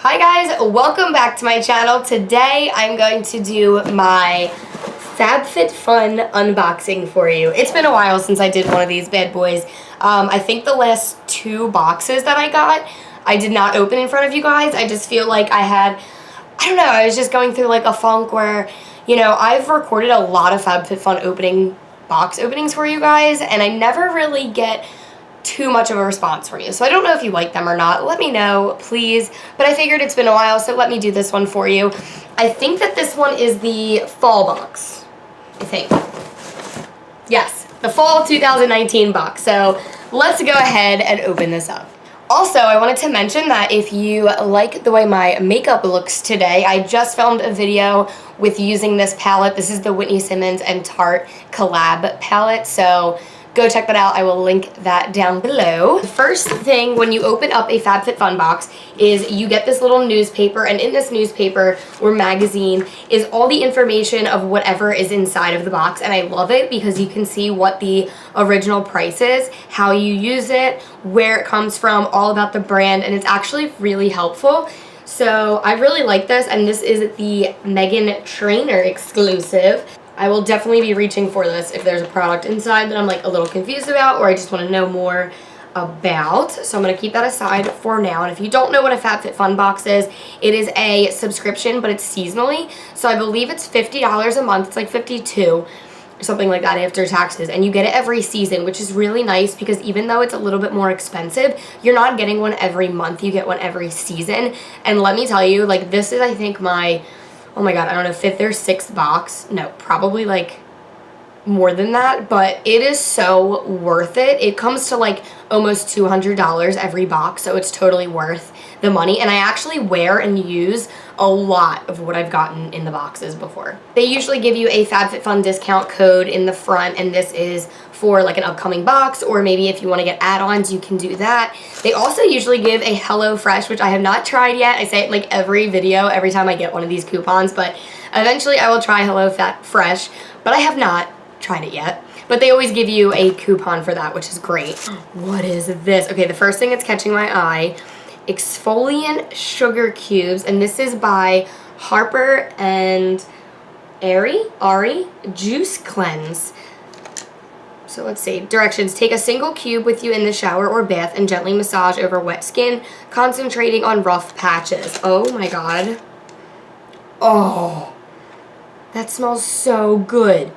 Hi guys, welcome back to my channel. Today I'm going to do my FabFitFun unboxing for you. It's been a while since I did one of these bad boys. I think the last two boxes that I got, I did not open in front of you guys. I just feel like I don't know, I was just going through like a funk where, you know, I've recorded a lot of FabFitFun box openings for you guys, and I never really get too much of a response from you. So I don't know if you like them or not. Let me know, please. But I figured it's been a while, so let me do this one for you. I think that this one is the fall box. I think. Yes, the fall 2019 box. So let's go ahead and open this up. Also, I wanted to mention that if you like the way my makeup looks today, I just filmed a video with using this palette. This is the Whitney Simmons and Tarte collab palette, so go check that out. I will link that down below. The first thing when you open up a FabFitFun box is you get this little newspaper, and in this newspaper or magazine is all the information of whatever is inside of the box, and I love it because you can see what the original price is, how you use it, where it comes from, all about the brand, and it's actually really helpful. So I really like this, and this is the Meghan Trainor exclusive. I will definitely be reaching for this if there's a product inside that I'm like a little confused about or I just want to know more about. So I'm going to keep that aside for now. And if you don't know what a FabFitFun box is, it is a subscription, but it's seasonally. So I believe it's $50 a month. It's like $52 or something like that after taxes. And you get it every season, which is really nice because even though it's a little bit more expensive, you're not getting one every month. You get one every season. And let me tell you, like, this is, I think, my... oh my god, I don't know, fifth or sixth box. No, probably like more than that, but it is so worth it. It comes to like almost $200 every box, so it's totally worth the money. And I actually wear and use a lot of what I've gotten in the boxes before. They usually give you a FabFitFun discount code in the front, and this is for like an upcoming box, or maybe if you want to get add-ons, you can do that. They also usually give a HelloFresh, which I have not tried yet. I say it in like every video, every time I get one of these coupons, but eventually I will try HelloFresh, but I have not tried it yet. But they always give you a coupon for that, which is great. What is this? Okay, the first thing that's catching my eye, exfoliant sugar cubes, and this is by Harper and Ari Juice Cleanse. So let's see. Directions. Take a single cube with you in the shower or bath and gently massage over wet skin, concentrating on rough patches. Oh my god. Oh, that smells so good.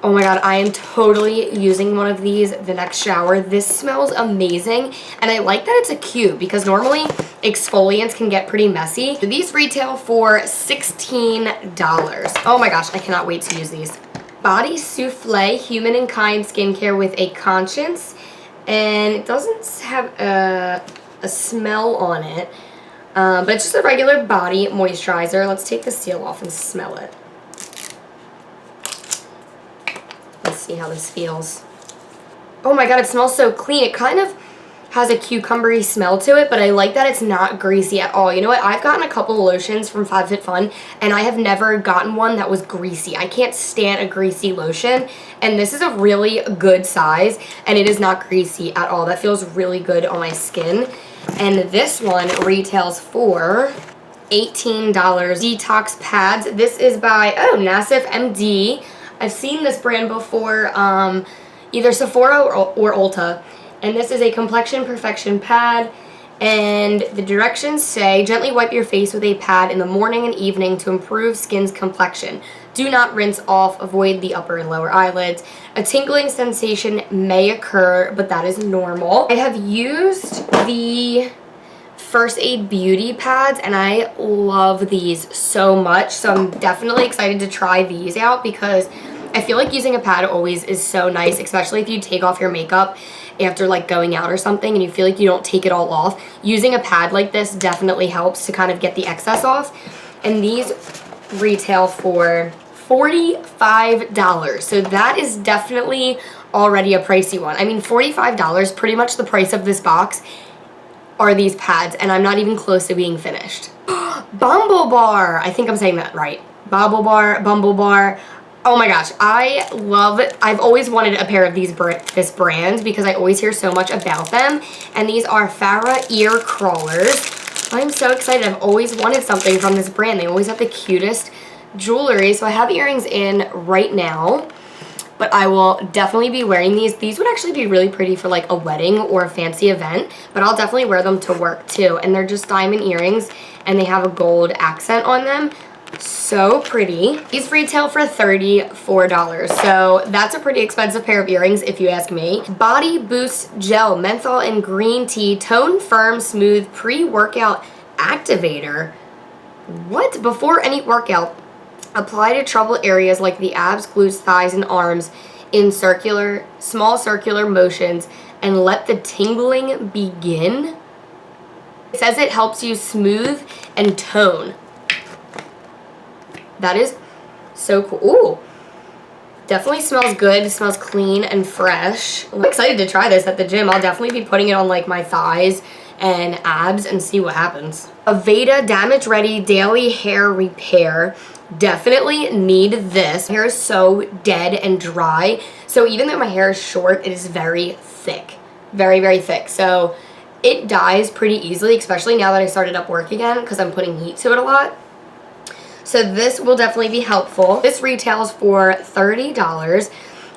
Oh my god, I am totally using one of these the next shower. This smells amazing, and I like that it's a cube because normally exfoliants can get pretty messy. These retail for $16. Oh my gosh, I cannot wait to use these. Body Souffle Human and Kind Skincare with a Conscience, and it doesn't have a smell on it, but it's just a regular body moisturizer. Let's take the seal off and smell it. Let's see how this feels. Oh my god, it smells so clean. It kind of has a cucumbery smell to it, but I like that it's not greasy at all. You know what? I've gotten a couple of lotions from FabFitFun, and I have never gotten one that was greasy. I can't stand a greasy lotion, and this is a really good size, and it is not greasy at all. That feels really good on my skin. And this one retails for $18. Detox pads. This is by, Nasif MD. I've seen this brand before, either Sephora or Ulta. And this is a complexion perfection pad, and the directions say, gently wipe your face with a pad in the morning and evening to improve skin's complexion. Do not rinse off, avoid the upper and lower eyelids. A tingling sensation may occur, but that is normal. I have used the First Aid Beauty pads, and I love these so much, so I'm definitely excited to try these out because I feel like using a pad always is so nice, especially if you take off your makeup after like going out or something and you feel like you don't take it all off. Using a pad like this definitely helps to kind of get the excess off. And these retail for $45. So that is definitely already a pricey one. I mean, $45, pretty much the price of this box are these pads, and I'm not even close to being finished. Bumble Bar. I think I'm saying that right. Bumble Bar. Oh my gosh, I love it. I've always wanted a pair of this brand because I always hear so much about them. And these are Farah ear crawlers. I'm so excited. I've always wanted something from this brand. They always have the cutest jewelry. So I have earrings in right now, but I will definitely be wearing these. These would actually be really pretty for like a wedding or a fancy event, but I'll definitely wear them to work too. And they're just diamond earrings and they have a gold accent on them. So pretty. These retail for $34, so that's a pretty expensive pair of earrings if you ask me. Body Boost Gel Menthol and Green Tea Tone Firm Smooth Pre-Workout Activator. What? Before any workout, apply to troubled areas like the abs, glutes, thighs, and arms in small circular motions and let the tingling begin. It says it helps you smooth and tone. That is so cool. Ooh, definitely smells good. It smells clean and fresh. I'm excited to try this at the gym. I'll definitely be putting it on like my thighs and abs and see what happens. Aveda Damage Ready Daily Hair Repair. Definitely need this. My hair is so dead and dry. So even though my hair is short, it is very thick. Very, very thick. So it dyes pretty easily, especially now that I started up work again because I'm putting heat to it a lot. So this will definitely be helpful. This retails for $30.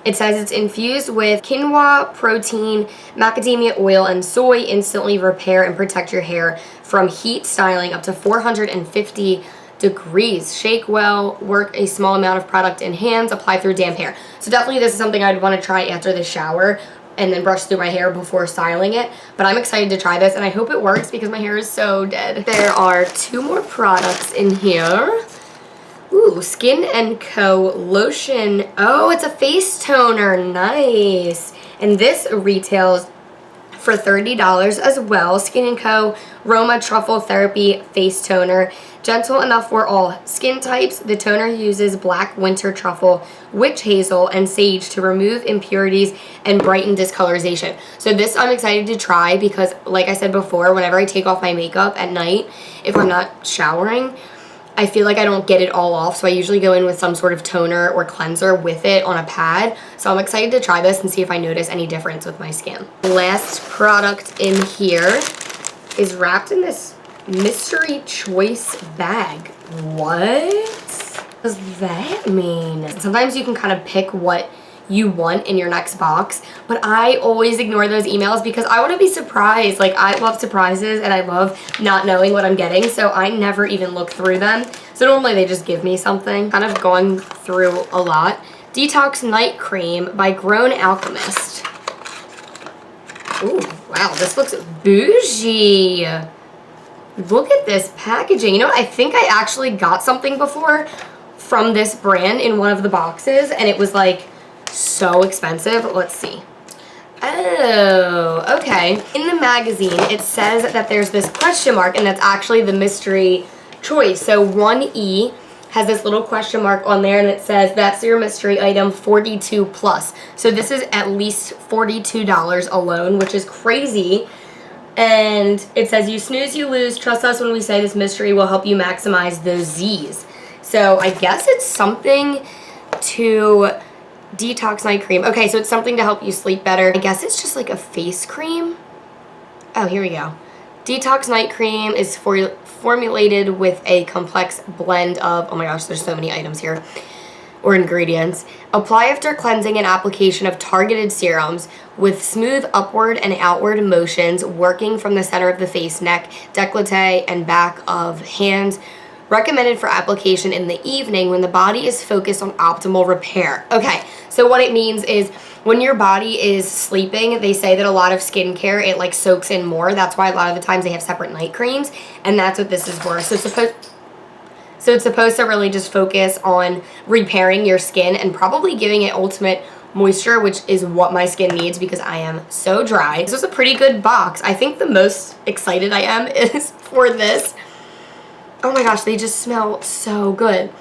It says it's infused with quinoa, protein, macadamia oil, and soy. Instantly repair and protect your hair from heat styling up to 450 degrees. Shake well, work a small amount of product in hands, apply through damp hair. So definitely this is something I'd want to try after the shower and then brush through my hair before styling it. But I'm excited to try this and I hope it works because my hair is so dead. There are 2 more products in here. Ooh, Skin & Co. Lotion. Oh, it's a face toner. Nice. And this retails for $30 as well. Skin & Co. Roma Truffle Therapy Face Toner. Gentle enough for all skin types. The toner uses black winter truffle, witch hazel, and sage to remove impurities and brighten discolorization. So this I'm excited to try because, like I said before, whenever I take off my makeup at night, if I'm not showering, I feel like I don't get it all off, so I usually go in with some sort of toner or cleanser with it on a pad. So I'm excited to try this and see if I notice any difference with my skin. Last product in here is wrapped in this mystery choice bag. What does that mean? Sometimes you can kind of pick what you want in your next box, but I always ignore those emails because I want to be surprised. Like, I love surprises and I love not knowing what I'm getting, so I never even look through them. So normally they just give me something. Kind of going through a lot. Detox Night Cream by Grown Alchemist. Ooh, wow, this looks bougie. Look at this packaging. You know what? I think I actually got something before from this brand in one of the boxes, and it was like so expensive. Let's see. Oh, okay. In the magazine, it says that there's this question mark, and that's actually the mystery choice. So 1E has this little question mark on there, and it says that's your mystery item 42 plus. So this is at least $42 alone, which is crazy. And it says, you snooze, you lose. Trust us when we say this mystery will help you maximize those Z's. So I guess it's something to Detox Night Cream. Okay, so it's something to help you sleep better. I guess it's just like a face cream. Oh, here we go. Detox Night Cream is formulated with a complex blend of, oh my gosh, there's so many items here, or ingredients. Apply after cleansing and application of targeted serums with smooth upward and outward motions working from the center of the face, neck, décolleté, and back of hands. Recommended for application in the evening when the body is focused on optimal repair. Okay, so what it means is when your body is sleeping, they say that a lot of skincare, it like soaks in more. That's why a lot of the times they have separate night creams, and that's what this is for. So it's supposed to really just focus on repairing your skin and probably giving it ultimate moisture, which is what my skin needs because I am so dry. This is a pretty good box. I think the most excited I am is for this. Oh my gosh, they just smell so good.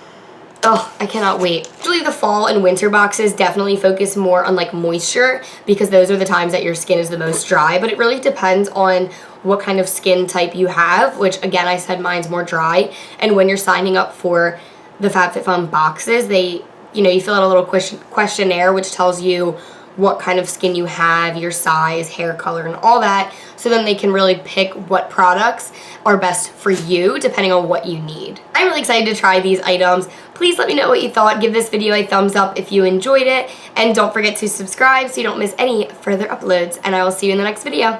Oh, I cannot wait. Usually the fall and winter boxes definitely focus more on like moisture because those are the times that your skin is the most dry, but it really depends on what kind of skin type you have, which again, I said mine's more dry. And when you're signing up for the FabFitFun boxes, they, you know, you fill out a little questionnaire which tells you what kind of skin you have, your size, hair color, and all that, so then they can really pick what products are best for you depending on what you need. I'm really excited to try these items. Please let me know what you thought. Give this video a thumbs up if you enjoyed it, and don't forget to subscribe so you don't miss any further uploads, and I will see you in the next video.